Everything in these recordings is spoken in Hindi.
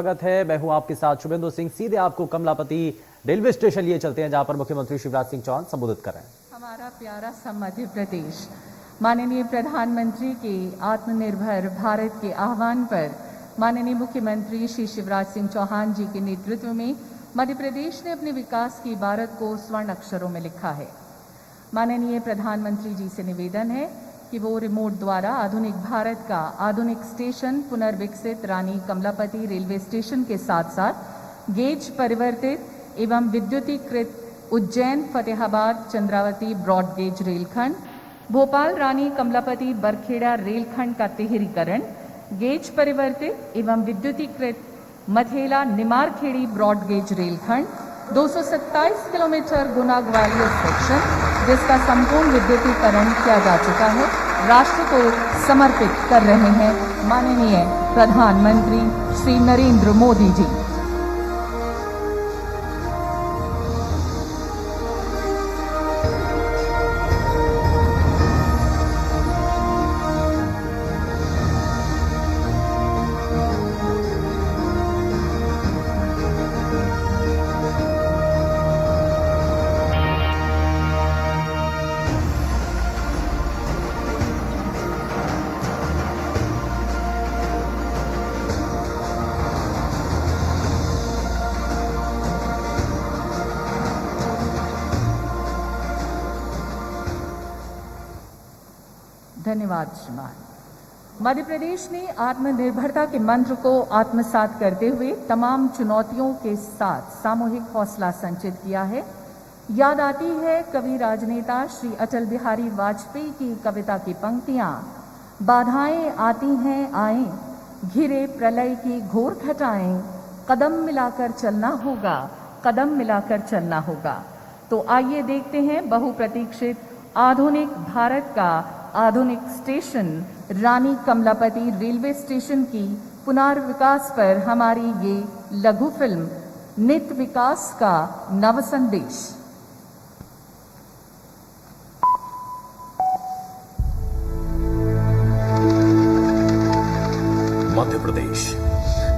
स्वागत है। मैं हूं आपके साथ शुभेंदु सिंह। सीधे आपको कमलापति रेलवे स्टेशन लिए चलते हैं, जहां पर मुख्यमंत्री शिवराज सिंह चौहान संबोधित कर रहे हैं। हमारा प्यारा सा मध्य प्रदेश माननीय प्रधानमंत्री के आत्मनिर्भर भारत के आह्वान पर माननीय मुख्यमंत्री श्री शिवराज सिंह चौहान जी के नेतृत्व में मध्य प्रदेश ने अपने विकास की इबारत को स्वर्ण अक्षरों में लिखा है। माननीय प्रधानमंत्री जी से निवेदन है कि वो रिमोट द्वारा आधुनिक भारत का आधुनिक स्टेशन पुनर्विकसित रानी कमलापति रेलवे स्टेशन के साथ साथ गेज परिवर्तित एवं विद्युतीकृत उज्जैन फतेहाबाद चंद्रावती ब्रॉड गेज रेलखंड, भोपाल रानी कमलापति बरखेड़ा रेलखंड का तिहरीकरण, गेज परिवर्तित एवं विद्युतीकृत मथेला निमारखेड़ी ब्रॉड गेज रेलखंड, 227 किलोमीटर गुना ग्वालियर सेक्शन जिसका संपूर्ण विद्युतीकरण किया जा चुका है, राष्ट्र को समर्पित कर रहे हैं माननीय प्रधानमंत्री श्री नरेंद्र मोदी जी। धन्यवाद श्रीमान। मध्य प्रदेश ने आत्मनिर्भरता के मंत्र को आत्मसात करते हुए तमाम चुनौतियों के साथ सामूहिक हौसला संचित किया है। याद आती है कवि राजनेता श्री अटल बिहारी वाजपेयी की कविता की पंक्तियां, बाधाएं आती हैं आए, घिरे प्रलय की घोर घटाएं, कदम मिलाकर चलना होगा, कदम मिलाकर चलना होगा। तो आइए देखते हैं बहुप्रतीक्षित आधुनिक भारत का आधुनिक स्टेशन रानी कमलापति रेलवे स्टेशन की पुनर्विकास पर हमारी ये लघु फिल्म नित विकास का नव संदेश। मध्य प्रदेश,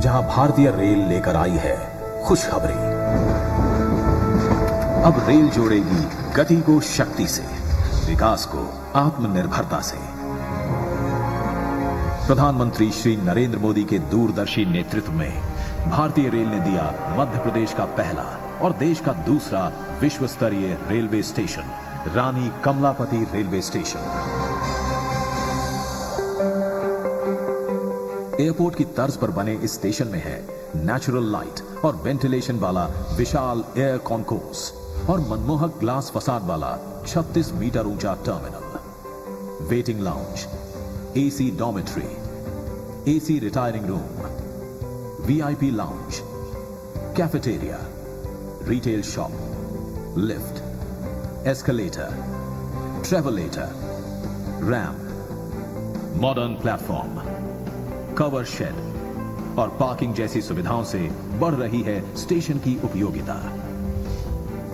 जहां भारतीय रेल लेकर आई है खुशखबरी। अब रेल जोड़ेगी गति को शक्ति से, विकास को आत्मनिर्भरता से। प्रधानमंत्री श्री नरेंद्र मोदी के दूरदर्शी नेतृत्व में भारतीय रेल ने दिया मध्य प्रदेश का पहला और देश का दूसरा विश्व स्तरीय रेलवे स्टेशन, रानी कमलापति रेलवे स्टेशन। एयरपोर्ट की तर्ज पर बने इस स्टेशन में है नेचुरल लाइट और वेंटिलेशन वाला विशाल एयर कॉन्कोर्स और मनमोहक ग्लास फसाद वाला 36 मीटर ऊंचा terminal, waiting lounge, AC dormitory, AC retiring room, VIP lounge, cafeteria, retail shop, lift, escalator, travelator, ramp, modern platform, cover shade और पार्किंग जैसी सुविधाओं से बढ़ रही है स्टेशन की उपयोगिता।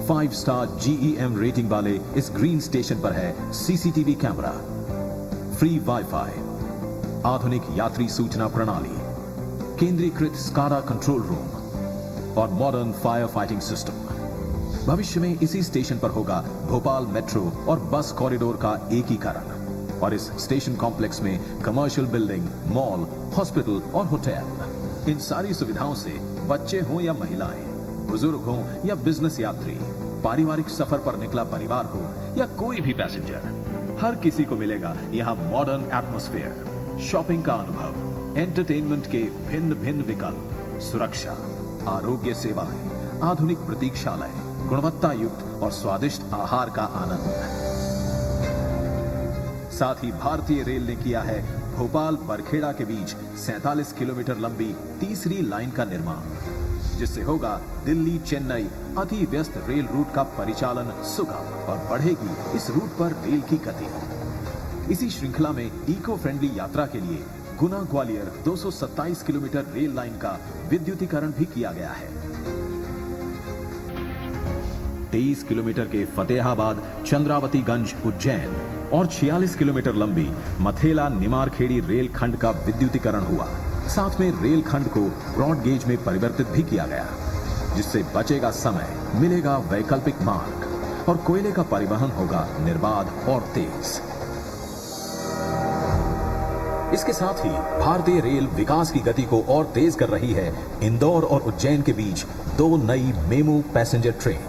5 स्टार GEM रेटिंग वाले इस ग्रीन स्टेशन पर है सीसीटीवी कैमरा, फ्री वाईफाई, आधुनिक यात्री सूचना प्रणाली, केंद्रीकृत स्काडा कंट्रोल रूम और मॉडर्न फायर फाइटिंग सिस्टम। भविष्य में इसी स्टेशन पर होगा भोपाल मेट्रो और बस कॉरिडोर का एकीकरण और इस स्टेशन कॉम्प्लेक्स में कमर्शियल बिल्डिंग, मॉल, हॉस्पिटल और होटल। इन सारी सुविधाओं से बच्चे हों या महिलाएं, बुजुर्ग हो या बिजनेस यात्री, पारिवारिक सफर पर निकला परिवार हो या कोई भी पैसेंजर, हर किसी को मिलेगा यहाँ मॉडर्न एटमॉस्फेयर, शॉपिंग का अनुभव, एंटरटेनमेंट के भिन्न भिन्न विकल्प, सुरक्षा, आरोग्य सेवाएं, आधुनिक प्रतीक्षालय, गुणवत्ता युक्त और स्वादिष्ट आहार का आनंद। साथ ही भारतीय रेल ने किया है भोपाल बरखेड़ा के बीच 47 किलोमीटर लंबी तीसरी लाइन का निर्माण, जिससे होगा दिल्ली चेन्नई अति व्यस्त रेल रूट का परिचालन सुगम और बढ़ेगी इस रूट पर रेल की गति। इसी श्रृंखला में इको फ्रेंडली यात्रा के लिए Guna Gwalior 227 kilometre rail line का विद्युतीकरण भी किया गया है। 23 किलोमीटर के फतेहाबाद चंद्रावतीगंज उज्जैन और 46 किलोमीटर लंबी मथेला निमारखेड़ी रेल खंड का विद्युतीकरण हुआ। साथ में रेल खंड को ब्रॉड गेज में परिवर्तित भी किया गया, जिससे बचेगा समय, मिलेगा वैकल्पिक मार्ग और कोयले का परिवहन होगा निर्बाध और तेज। इसके साथ ही भारतीय रेल विकास की गति को और तेज कर रही है इंदौर और उज्जैन के बीच 2 नई मेमू पैसेंजर ट्रेन,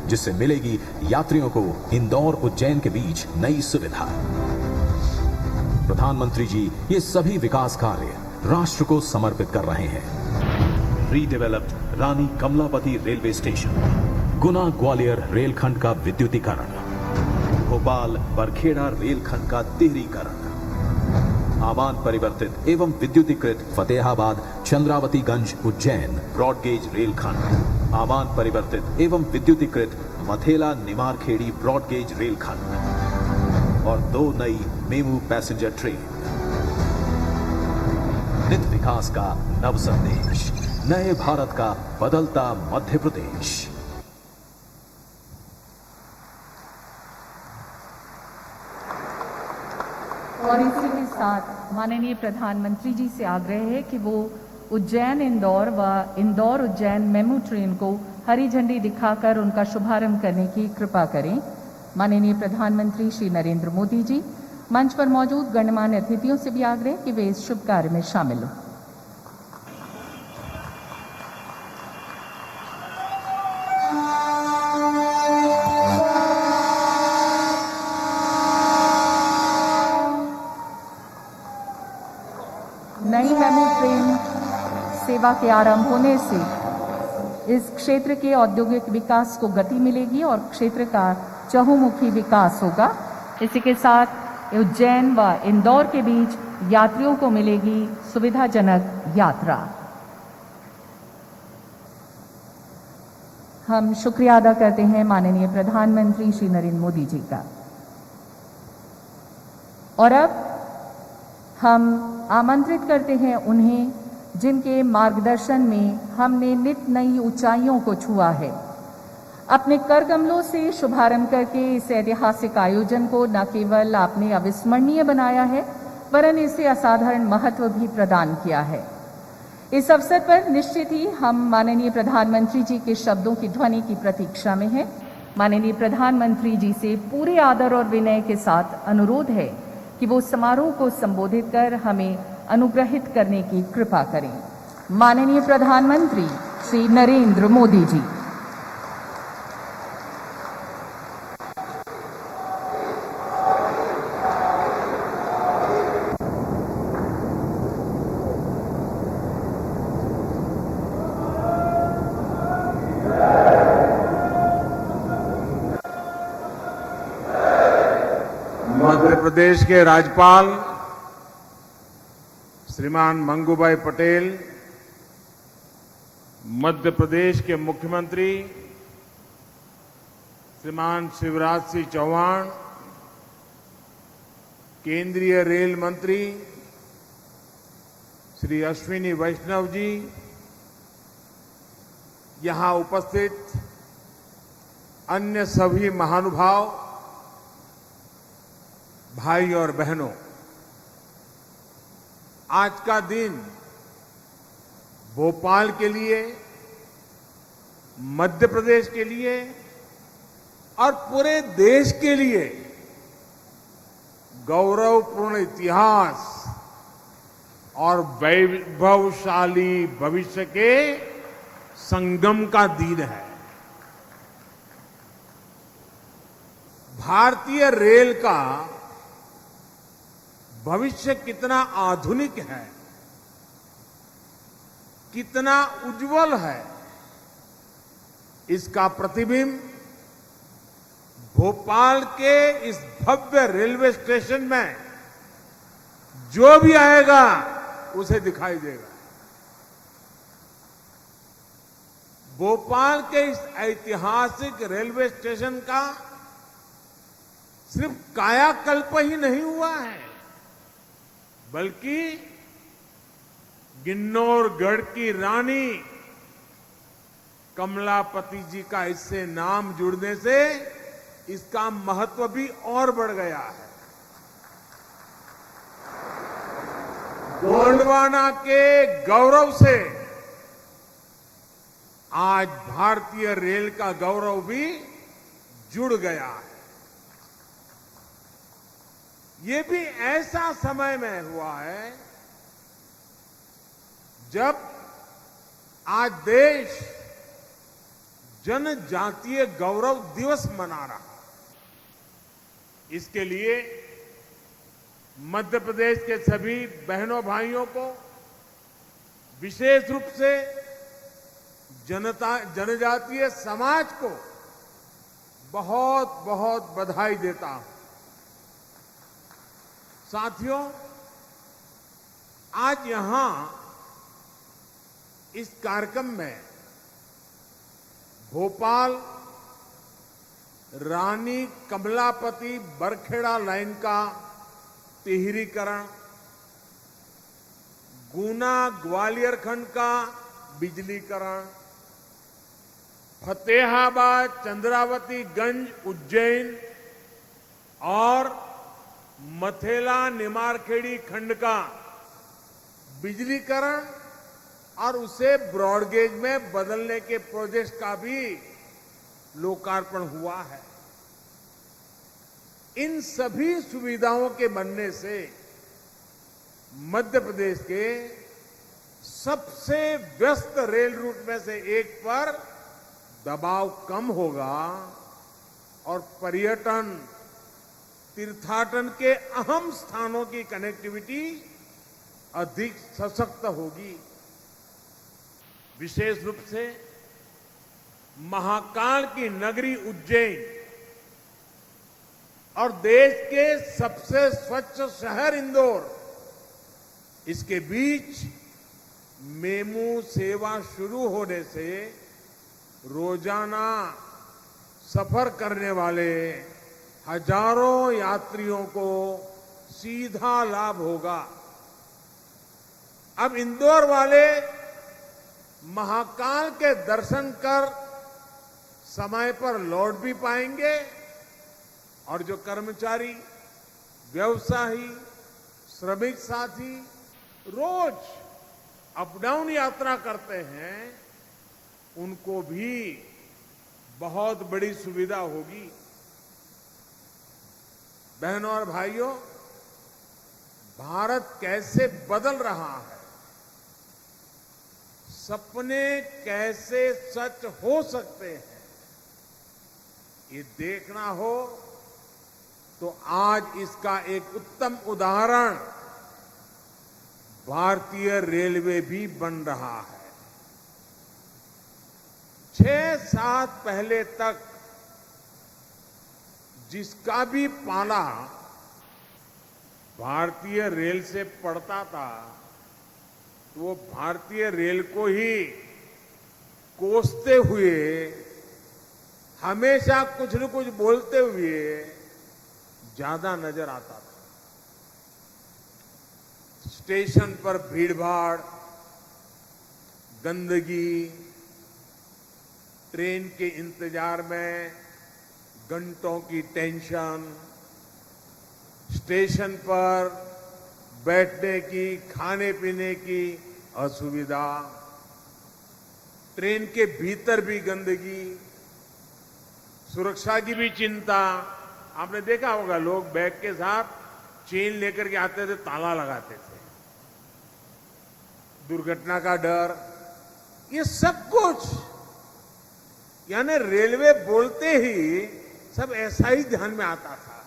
जिससे मिलेगी यात्रियों को इंदौर उज्जैन के बीच नई सुविधा। प्रधानमंत्री जी ये सभी विकास कार्य राष्ट्र को समर्पित कर रहे हैं। रीडेवलप्ड रानी कमलापति रेलवे स्टेशन, गुना ग्वालियर रेलखंड का विद्युतीकरण, भोपाल बरखेड़ा रेलखंड का तिहरीकरण, आमान परिवर्तित एवं विद्युतीकृत फतेहाबाद चंद्रावतीगंज उज्जैन ब्रॉडगेज रेलखंड, आमान परिवर्तित एवं विद्युतीकृत मथेला निमारखेड़ी ब्रॉडगेज रेलखंड और 2 नई मेमू पैसेंजर ट्रेन। नित विकास का नव संदेश, नए भारत का बदलता मध्य प्रदेश। और इसी के साथ माननीय प्रधानमंत्री जी से आग्रह है कि वो उज्जैन इंदौर व इंदौर उज्जैन मेमू ट्रेन को हरी झंडी दिखाकर उनका शुभारंभ करने की कृपा करें। माननीय प्रधानमंत्री श्री नरेंद्र मोदी जी, मंच पर मौजूद गणमान्य अतिथियों से भी आग्रह कि वे इस शुभ कार्य में शामिल हों। नई मेमू ट्रेन सेवा के आरंभ होने से इस क्षेत्र के औद्योगिक विकास को गति मिलेगी और क्षेत्र का चहुमुखी विकास होगा। इसी के साथ उज्जैन व इंदौर के बीच यात्रियों को मिलेगी सुविधाजनक यात्रा। हम शुक्रिया अदा करते हैं माननीय प्रधानमंत्री श्री नरेंद्र मोदी जी का। और अब हम आमंत्रित करते हैं उन्हें जिनके मार्गदर्शन में हमने नित नई ऊंचाइयों को छुआ है। अपने कर कमलों से शुभारंभ करके इस ऐतिहासिक आयोजन को न केवल आपने अविस्मरणीय बनाया है, वरन इसे असाधारण महत्व भी प्रदान किया है। इस अवसर पर निश्चित ही हम माननीय प्रधानमंत्री जी के शब्दों की ध्वनि की प्रतीक्षा में हैं। माननीय प्रधानमंत्री जी से पूरे आदर और विनय के साथ अनुरोध है कि वो समारोह को संबोधित कर हमें अनुग्रहित करने की कृपा करें। माननीय प्रधानमंत्री श्री नरेंद्र मोदी जी। मध्य प्रदेश के राज्यपाल श्रीमान मंगूभाई पटेल, मध्य प्रदेश के मुख्यमंत्री श्रीमान शिवराज सिंह चौहान, केंद्रीय रेल मंत्री श्री अश्विनी वैष्णव जी, यहां उपस्थित अन्य सभी महानुभाव, भाई और बहनों, आज का दिन भोपाल के लिए, मध्य प्रदेश के लिए और पूरे देश के लिए गौरवपूर्ण इतिहास और वैभवशाली भविष्य के संगम का दिन है। भारतीय रेल का भविष्य कितना आधुनिक है, कितना उज्जवल है, इसका प्रतिबिंब भोपाल के इस भव्य रेलवे स्टेशन में जो भी आएगा उसे दिखाई देगा। भोपाल के इस ऐतिहासिक रेलवे स्टेशन का सिर्फ कायाकल्प ही नहीं हुआ है, बल्कि किन्नौरगढ़ की रानी कमलापति जी का इससे नाम जुड़ने से इसका महत्व भी और बढ़ गया है। गोंडवाना के गौरव से आज भारतीय रेल का गौरव भी जुड़ गया है। ये भी ऐसा समय में हुआ है जब आज देश जनजातीय गौरव दिवस मना रहा है। इसके लिए मध्य प्रदेश के सभी बहनों भाइयों को विशेष रूप से जनजातीय समाज को बहुत बहुत बधाई देता हूं। साथियों, आज यहां इस कार्यक्रम में भोपाल रानी कमलापति बरखेड़ा लाइन का तिहरीकरण, गुना ग्वालियर खंड का बिजलीकरण, फतेहाबाद चंद्रावती गंज उज्जैन और मथेला निमारखेड़ी खंड का बिजलीकरण और उसे ब्रॉडगेज में बदलने के प्रोजेक्ट का भी लोकार्पण हुआ है। इन सभी सुविधाओं के बनने से मध्य प्रदेश के सबसे व्यस्त रेल रूट में से एक पर दबाव कम होगा और पर्यटन तीर्थाटन के अहम स्थानों की कनेक्टिविटी अधिक सशक्त होगी। विशेष रूप से महाकाल की नगरी उज्जैन और देश के सबसे स्वच्छ शहर इंदौर, इसके बीच मेमू सेवा शुरू होने से रोजाना सफर करने वाले हजारों यात्रियों को सीधा लाभ होगा। अब इंदौर वाले महाकाल के दर्शन कर समय पर लौट भी पाएंगे और जो कर्मचारी, व्यवसायी, श्रमिक साथी रोज अप डाउन यात्रा करते हैं, उनको भी बहुत बड़ी सुविधा होगी। बहनों और भाइयों, भारत कैसे बदल रहा है, सपने कैसे सच हो सकते हैं, ये देखना हो तो आज इसका एक उत्तम उदाहरण भारतीय रेलवे भी बन रहा है। 6-7 पहले तक जिसका भी पाला भारतीय रेल से पड़ता था, तो वो भारतीय रेल को ही कोसते हुए, हमेशा कुछ न कुछ बोलते हुए ज्यादा नजर आता था। स्टेशन पर भीड़भाड़, गंदगी, ट्रेन के इंतजार में घंटों की टेंशन, स्टेशन पर बैठने की, खाने पीने की असुविधा, ट्रेन के भीतर भी गंदगी, सुरक्षा की भी चिंता। आपने देखा होगा, लोग बैग के साथ चेन लेकर के आते थे, ताला लगाते थे, दुर्घटना का डर, ये सब कुछ यानी रेलवे बोलते ही सब ऐसा ही ध्यान में आता था।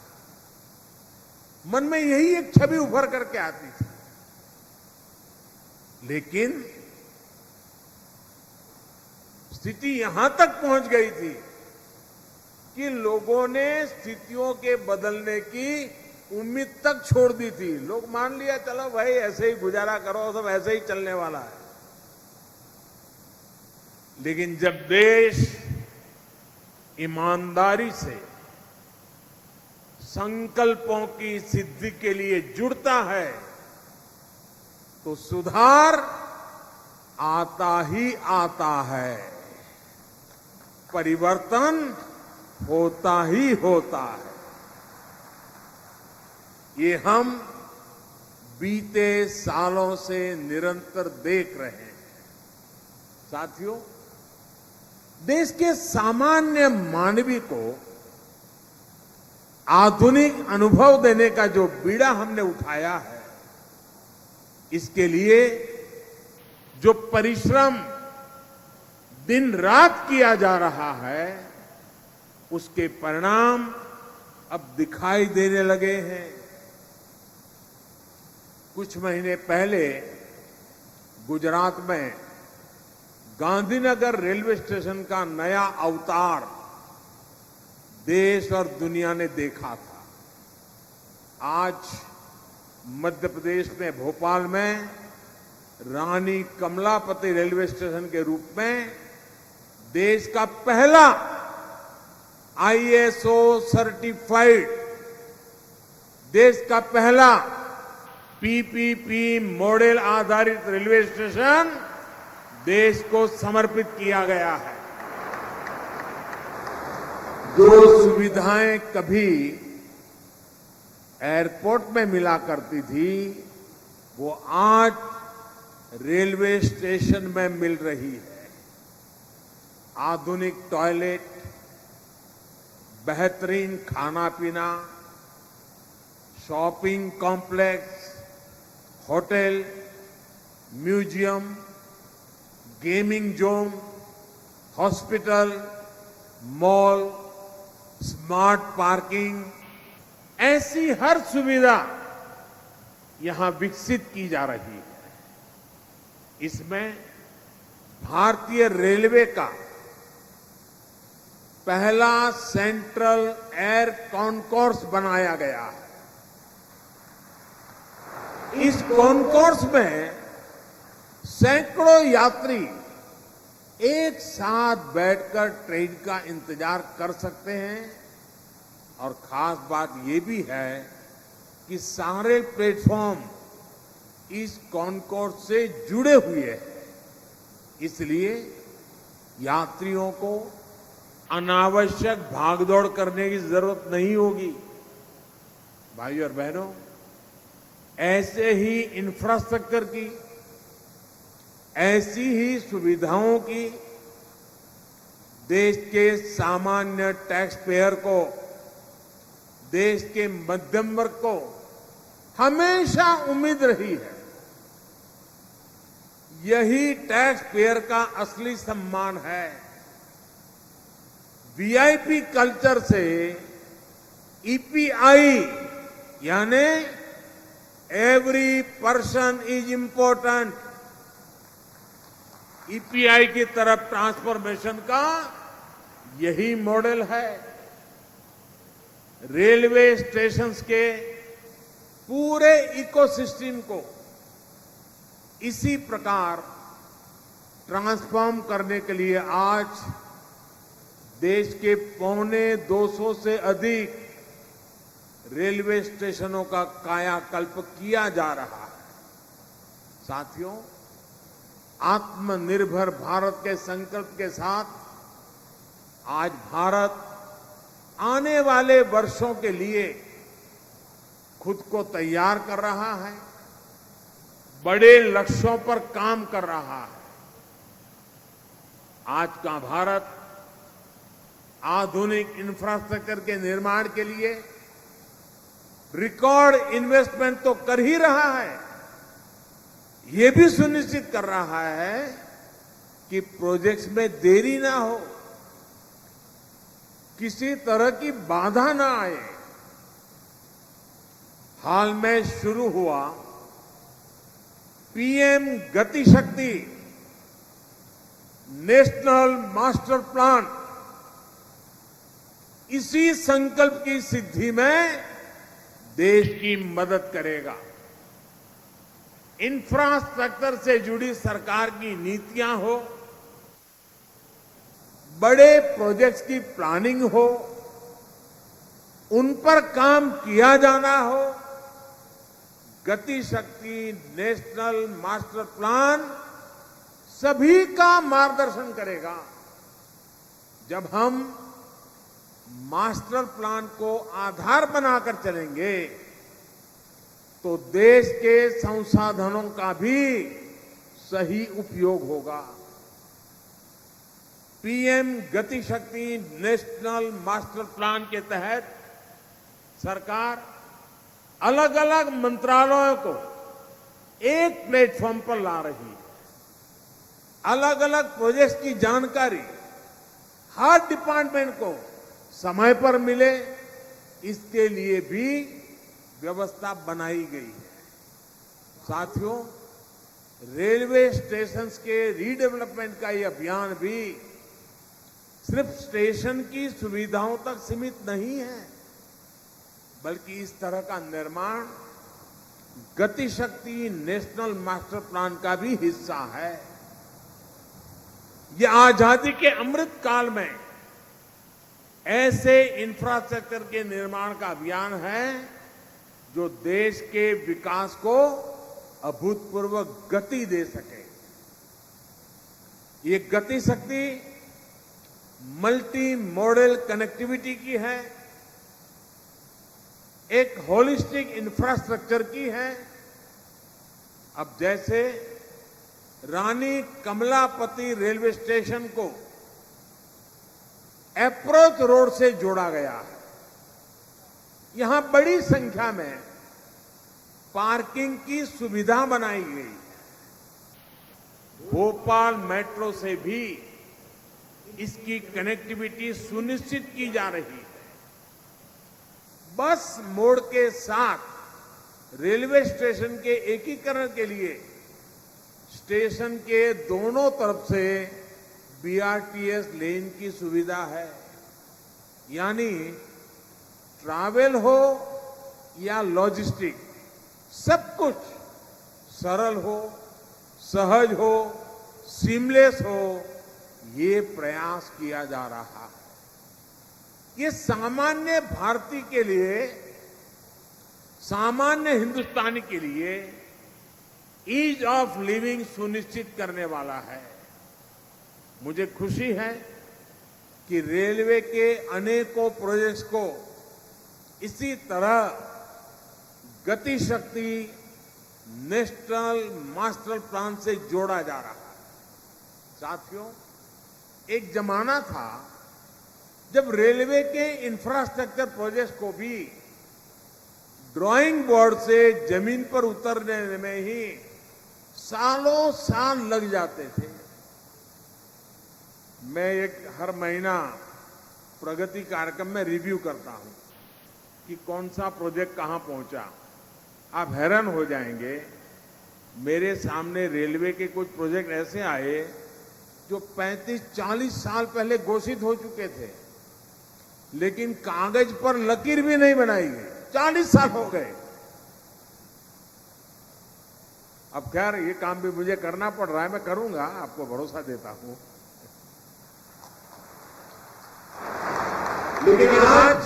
मन में यही एक छवि उभर करके आती थी। लेकिन स्थिति यहां तक पहुंच गई थी कि लोगों ने स्थितियों के बदलने की उम्मीद तक छोड़ दी थी। लोग मान लिया, चलो भाई ऐसे ही गुजारा करो, सब ऐसे ही चलने वाला है। लेकिन जब देश ईमानदारी से संकल्पों की सिद्धि के लिए जुड़ता है, तो सुधार आता ही आता है, परिवर्तन होता ही होता है। ये हम बीते सालों से निरंतर देख रहे हैं। साथियों, देश के सामान्य मानवी को आधुनिक अनुभव देने का जो बीड़ा हमने उठाया है, इसके लिए जो परिश्रम दिन रात किया जा रहा है, उसके परिणाम अब दिखाई देने लगे हैं। कुछ महीने पहले गुजरात में गांधीनगर रेलवे स्टेशन का नया अवतार देश और दुनिया ने देखा था। आज मध्य प्रदेश में भोपाल में रानी कमलापति रेलवे स्टेशन के रूप में देश का पहला ISO सर्टिफाइड, देश का पहला PPP मॉडल आधारित रेलवे स्टेशन देश को समर्पित किया गया है। जो सुविधाएं कभी एयरपोर्ट में मिला करती थी, वो आज रेलवे स्टेशन में मिल रही है। आधुनिक टॉयलेट, बेहतरीन खाना पीना, shopping complex, hotel, museum, gaming zone, hospital, mall, smart parking, ऐसी हर सुविधा यहां विकसित की जा रही है। इसमें भारतीय रेलवे का पहला सेंट्रल एयर कॉन्कोर्स बनाया गया है। इस कॉन्कोर्स में सैकड़ों यात्री एक साथ बैठकर ट्रेन का इंतजार कर सकते हैं और खास बात यह भी है कि सारे प्लेटफॉर्म इस कॉन्कोर्स से जुड़े हुए हैं। इसलिए यात्रियों को अनावश्यक भागदौड़ करने की जरूरत नहीं होगी। भाइयों और बहनों, ऐसे ही इंफ्रास्ट्रक्चर की, ऐसी ही सुविधाओं की देश के सामान्य टैक्स पेयर को, देश के मध्यम वर्ग को हमेशा उम्मीद रही है। यही टैक्स पेयर का असली सम्मान है। VIP कल्चर से EPI यानी every person is important, EPI की तरफ ट्रांसफॉर्मेशन का यही मॉडल है। रेलवे स्टेशंस के पूरे इकोसिस्टम को इसी प्रकार ट्रांसफॉर्म करने के लिए आज देश के 250 से अधिक रेलवे स्टेशनों का कायाकल्प किया जा रहा है। साथियों, आत्मनिर्भर भारत के संकल्प के साथ आज भारत आने वाले वर्षों के लिए खुद को तैयार कर रहा है, बड़े लक्ष्यों पर काम कर रहा है। आज का भारत आधुनिक इंफ्रास्ट्रक्चर के निर्माण के लिए रिकॉर्ड इन्वेस्टमेंट तो कर ही रहा है, ये भी सुनिश्चित कर रहा है कि प्रोजेक्ट्स में देरी ना हो, किसी तरह की बाधा ना आए। हाल में शुरू हुआ PM गति शक्ति नेशनल मास्टर प्लान इसी संकल्प की सिद्धि में देश की मदद करेगा। इंफ्रास्ट्रक्चर से जुड़ी सरकार की नीतियां हो, बड़े प्रोजेक्ट्स की प्लानिंग हो, उन पर काम किया जाना हो, गति शक्ति नेशनल मास्टर प्लान सभी का मार्गदर्शन करेगा। जब हम मास्टर प्लान को आधार बनाकर चलेंगे तो देश के संसाधनों का भी सही उपयोग होगा। पीएम गति शक्ति नेशनल मास्टर प्लान के तहत सरकार अलग अलग मंत्रालयों को एक प्लेटफॉर्म पर ला रही है। अलग अलग प्रोजेक्ट्स की जानकारी हर डिपार्टमेंट को समय पर मिले, इसके लिए भी व्यवस्था बनाई गई है। साथियों, रेलवे स्टेशंस के रीडेवलपमेंट का ये अभियान भी सिर्फ स्टेशन की सुविधाओं तक सीमित नहीं है, बल्कि इस तरह का निर्माण गति शक्ति नेशनल मास्टर प्लान का भी हिस्सा है। ये आजादी के अमृत काल में ऐसे इंफ्रास्ट्रक्चर के निर्माण का अभियान है जो देश के विकास को अभूतपूर्व गति दे सके। ये गति शक्ति मल्टी मॉडल कनेक्टिविटी की है, एक होलिस्टिक इंफ्रास्ट्रक्चर की है। अब जैसे रानी कमलापति रेलवे स्टेशन को अप्रोच रोड से जोड़ा गया है। यहां बड़ी संख्या में पार्किंग की सुविधा बनाई गई है। भोपाल मेट्रो से भी इसकी कनेक्टिविटी सुनिश्चित की जा रही है। बस मोड के साथ रेलवे स्टेशन के एकीकरण के लिए स्टेशन के दोनों तरफ से बीआरटीएस लेन की सुविधा है। यानी ट्रैवल हो या लॉजिस्टिक, सब कुछ सरल हो, सहज हो, सीमलेस हो, ये प्रयास किया जा रहा है। ये सामान्य भारतीय के लिए, सामान्य हिंदुस्तानी के लिए ईज ऑफ लिविंग सुनिश्चित करने वाला है। मुझे खुशी है कि रेलवे के अनेकों प्रोजेक्ट्स को इसी तरह गति शक्ति नेशनल मास्टर प्लान से जोड़ा जा रहा है। साथियों, एक जमाना था जब रेलवे के इंफ्रास्ट्रक्चर प्रोजेक्ट्स को भी ड्राइंग बोर्ड से जमीन पर उतरने में ही सालों साल लग जाते थे। मैं हर महीना प्रगति कार्यक्रम में रिव्यू करता हूं कि कौन सा प्रोजेक्ट कहां पहुंचा। आप हैरान हो जाएंगे, मेरे सामने रेलवे के कुछ प्रोजेक्ट ऐसे आए जो 35-40 साल पहले घोषित हो चुके थे, लेकिन कागज पर लकीर भी नहीं बनाई गई। 40 साल हो गए। अब खैर ये काम भी मुझे करना पड़ रहा है, मैं करूंगा, आपको भरोसा देता हूं। लेकिन आज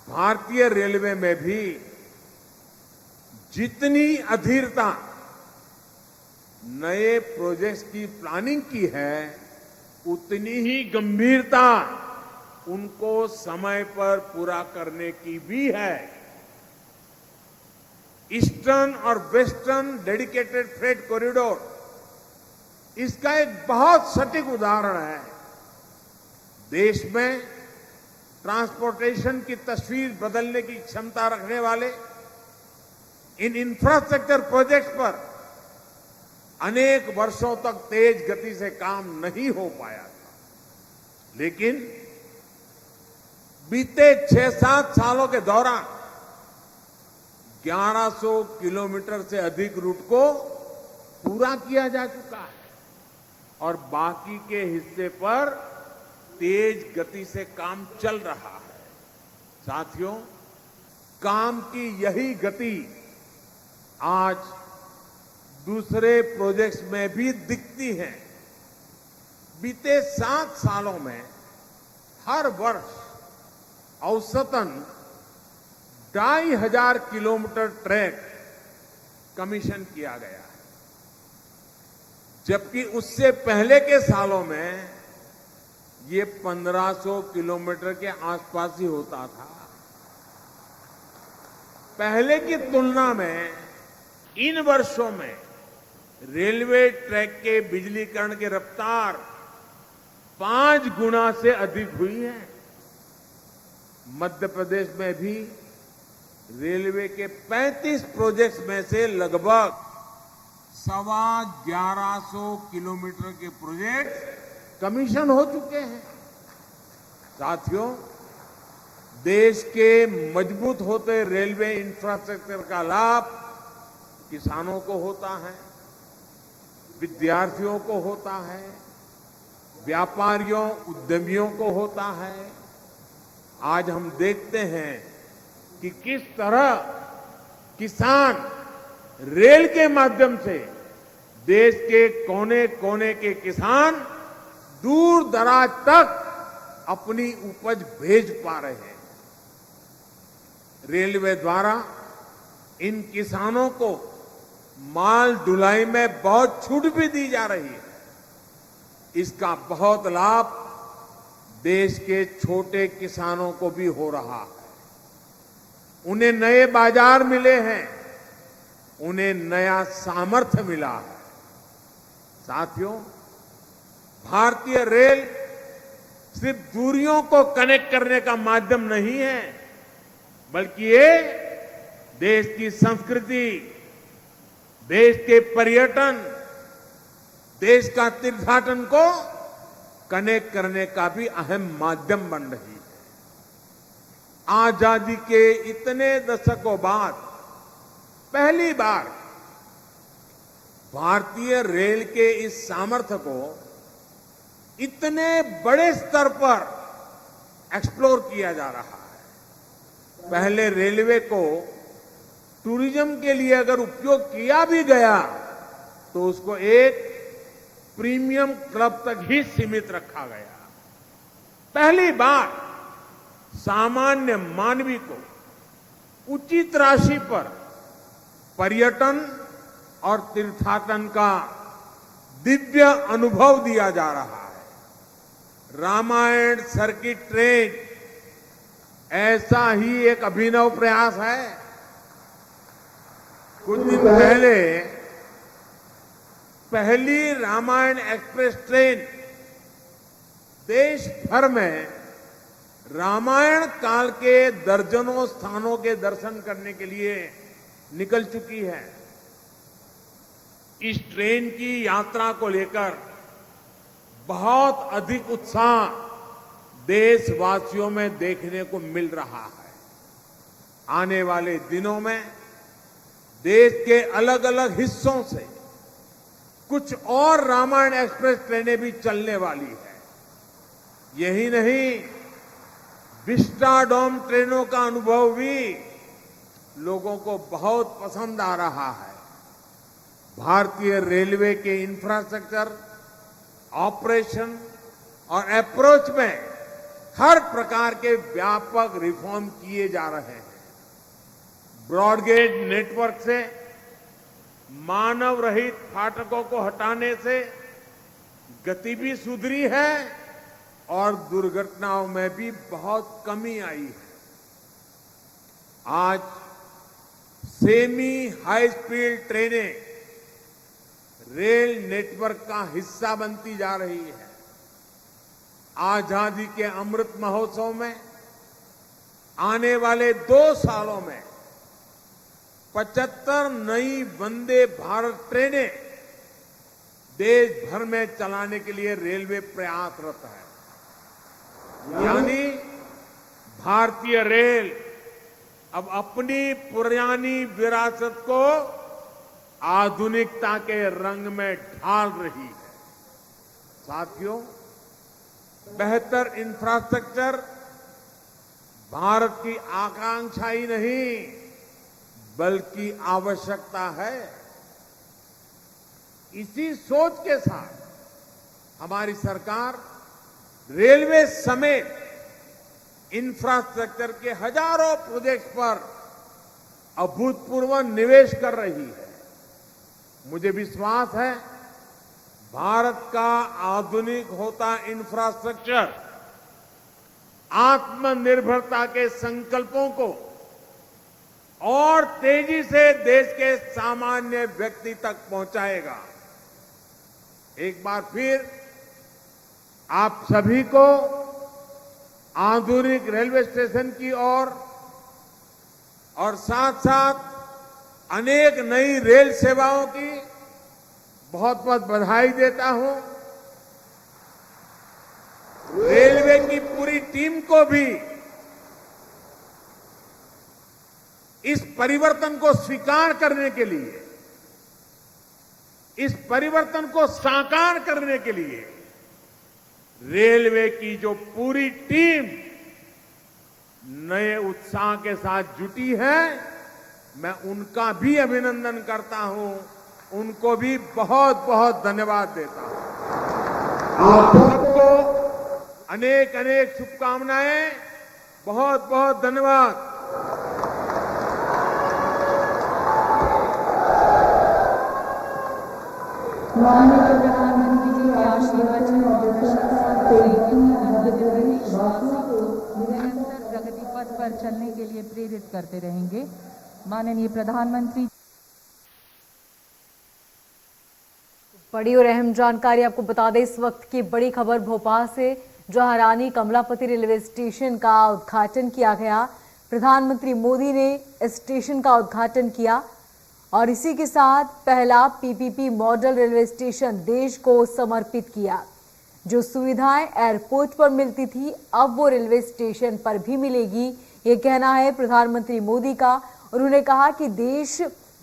भारतीय रेलवे में भी जितनी अधीरता नए प्रोजेक्ट्स की प्लानिंग की है, उतनी ही गंभीरता उनको समय पर पूरा करने की भी है। ईस्टर्न और वेस्टर्न डेडिकेटेड फ्रेट कॉरिडोर इसका एक बहुत सटीक उदाहरण है। देश में ट्रांसपोर्टेशन की तस्वीर बदलने की क्षमता रखने वाले इन इंफ्रास्ट्रक्चर प्रोजेक्ट्स पर अनेक वर्षों तक तेज गति से काम नहीं हो पाया था, लेकिन बीते 6-7 सालों के दौरान 1100 किलोमीटर से अधिक रूट को पूरा किया जा चुका है और बाकी के हिस्से पर तेज गति से काम चल रहा है। साथियों, काम की यही गति आज दूसरे प्रोजेक्ट्स में भी दिखती है। बीते 7 सालों में हर वर्ष औसतन 2500 किलोमीटर ट्रैक कमीशन किया गया है, जबकि उससे पहले के सालों में ये 1500 किलोमीटर के आसपास ही होता था। पहले की तुलना में इन वर्षों में रेलवे ट्रैक के बिजलीकरण की रफ्तार 5 गुना से अधिक हुई है। मध्य प्रदेश में भी रेलवे के 35 प्रोजेक्ट्स में से लगभग 1150 किलोमीटर के प्रोजेक्ट कमीशन हो चुके हैं। साथियों, देश के मजबूत होते रेलवे इंफ्रास्ट्रक्चर का लाभ किसानों को होता है, विद्यार्थियों को होता है, व्यापारियों उद्यमियों को होता है। आज हम देखते हैं कि किस तरह किसान रेल के माध्यम से देश के कोने कोने के किसान दूर दराज तक अपनी उपज भेज पा रहे हैं। रेलवे द्वारा इन किसानों को माल ढुलाई में बहुत छूट भी दी जा रही है। इसका बहुत लाभ देश के छोटे किसानों को भी हो रहा है। उन्हें नए बाजार मिले हैं, उन्हें नया सामर्थ्य मिला है। साथियों, भारतीय रेल सिर्फ दूरियों को कनेक्ट करने का माध्यम नहीं है, बल्कि ये देश की संस्कृति, देश के पर्यटन, देश का तीर्थाटन को कनेक्ट करने का भी अहम माध्यम बन रही है। आजादी के इतने दशकों बाद पहली बार भारतीय रेल के इस सामर्थ्य को इतने बड़े स्तर पर एक्सप्लोर किया जा रहा है। पहले रेलवे को टूरिज्म के लिए अगर उपयोग किया भी गया तो उसको एक प्रीमियम क्लब तक ही सीमित रखा गया। पहली बार सामान्य मानवी को उचित राशि पर पर्यटन और तीर्थाटन का दिव्य अनुभव दिया जा रहा है। रामायण सर्किट ट्रेन ऐसा ही एक अभिनव प्रयास है। कुछ दिन पहले पहली रामायण एक्सप्रेस ट्रेन देश भर में रामायण काल के दर्जनों स्थानों के दर्शन करने के लिए निकल चुकी है। इस ट्रेन की यात्रा को लेकर बहुत अधिक उत्साह देशवासियों में देखने को मिल रहा है। आने वाले दिनों में देश के अलग अलग हिस्सों से कुछ और रामायण एक्सप्रेस ट्रेनें भी चलने वाली है। यही नहीं, विस्टाडोम ट्रेनों का अनुभव भी लोगों को बहुत पसंद आ रहा है। भारतीय रेलवे के इंफ्रास्ट्रक्चर, ऑपरेशन और अप्रोच में हर प्रकार के व्यापक रिफॉर्म किए जा रहे हैं। ब्रॉडगेज नेटवर्क से मानव रहित फाटकों को हटाने से गति भी सुधरी है और दुर्घटनाओं में भी बहुत कमी आई है। आज सेमी हाई स्पीड ट्रेनें रेल नेटवर्क का हिस्सा बनती जा रही है। आजादी के अमृत महोत्सव में आने वाले 2 सालों में 75 नई वंदे भारत ट्रेनें देश भर में चलाने के लिए रेलवे प्रयासरत है। यानी भारतीय रेल अब अपनी पुरानी विरासत को आधुनिकता के रंग में ढाल रही है। साथियों, बेहतर इंफ्रास्ट्रक्चर भारत की आकांक्षा ही नहीं बल्कि आवश्यकता है। इसी सोच के साथ हमारी सरकार रेलवे समेत इंफ्रास्ट्रक्चर के हजारों प्रोजेक्ट्स पर अभूतपूर्व निवेश कर रही है। मुझे विश्वास है भारत का आधुनिक होता इंफ्रास्ट्रक्चर आत्मनिर्भरता के संकल्पों को और तेजी से देश के सामान्य व्यक्ति तक पहुंचाएगा। एक बार फिर आप सभी को आधुनिक रेलवे स्टेशन की ओर और साथ साथ अनेक नई रेल सेवाओं की बहुत बहुत बधाई देता हूं। रेलवे की पूरी टीम को भी इस परिवर्तन को स्वीकार करने के लिए, इस परिवर्तन को साकार करने के लिए रेलवे की जो पूरी टीम नए उत्साह के साथ जुटी है, मैं उनका भी अभिनंदन करता हूं, उनको भी बहुत बहुत धन्यवाद देता हूं। आप सबको अनेक अनेक शुभकामनाएं, बहुत बहुत धन्यवाद। माननीय प्रधानमंत्री जी के आशीर्वचन और प्रशंसा से देशवासियों को निरंतर प्रगति पथ पर चलने के लिए प्रेरित करते रहेंगे। माननीय प्रधानमंत्री। बड़ी और अहम जानकारी आपको बता दें, इस वक्त की बड़ी खबर भोपाल से, जहां रानी कमलापति रेलवे स्टेशन का उद्घाटन किया गया। प्रधानमंत्री मोदी ने इस स्टेशन का उद्घाटन किया और इसी के साथ पहला पीपीपी मॉडल रेलवे स्टेशन देश को समर्पित किया। जो सुविधाएं एयरपोर्ट पर मिलती थी, अब वो रेलवे स्टेशन पर भी मिलेगी, ये कहना है प्रधानमंत्री मोदी का। उन्होंने कहा कि देश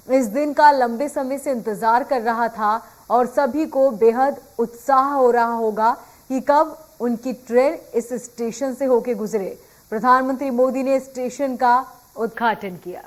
इस दिन का लंबे समय से इंतजार कर रहा था और सभी को बेहद उत्साह हो रहा होगा कि कब उनकी ट्रेन इस स्टेशन से होकर गुजरे। प्रधानमंत्री मोदी ने स्टेशन का उद्घाटन किया।